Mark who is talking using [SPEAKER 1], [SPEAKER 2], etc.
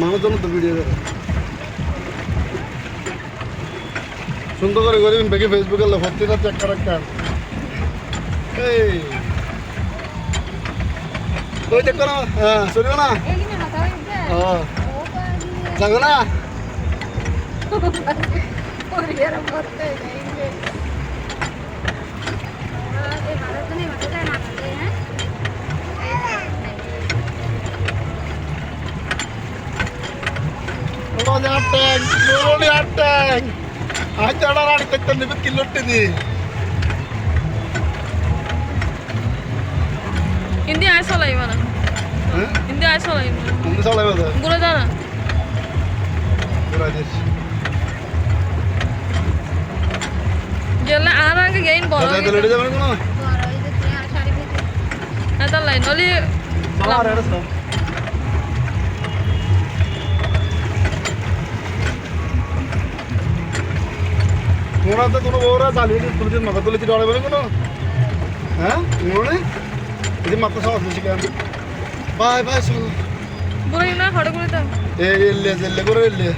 [SPEAKER 1] মানুষজন তো ভিডিও করে সুন্দর করে করিবেন বেগে ফেসবুকে ভর্তিটা চেক করার কার এই ওই চেক করো হ্যাঁ শুনিও না যাবে না
[SPEAKER 2] Hindi ay solay mana? Hindi ay solay mana?
[SPEAKER 1] Hindi solay mana?
[SPEAKER 2] Gula jana.
[SPEAKER 1] Gula jes.
[SPEAKER 2] Jela arang ke gain bolo.
[SPEAKER 1] Ada lede jaman kono?
[SPEAKER 3] Boro itu punya sari itu.
[SPEAKER 2] Ada lain oli.
[SPEAKER 1] Salah ada sah. Mona to kono bora chali ni tulujin maka tulujin dole bole kono? Ha? Mona? Ini mata sawas ni kan. Bye bye solo.
[SPEAKER 2] Boro ina khade kore ta.
[SPEAKER 1] Elle elle gore elle.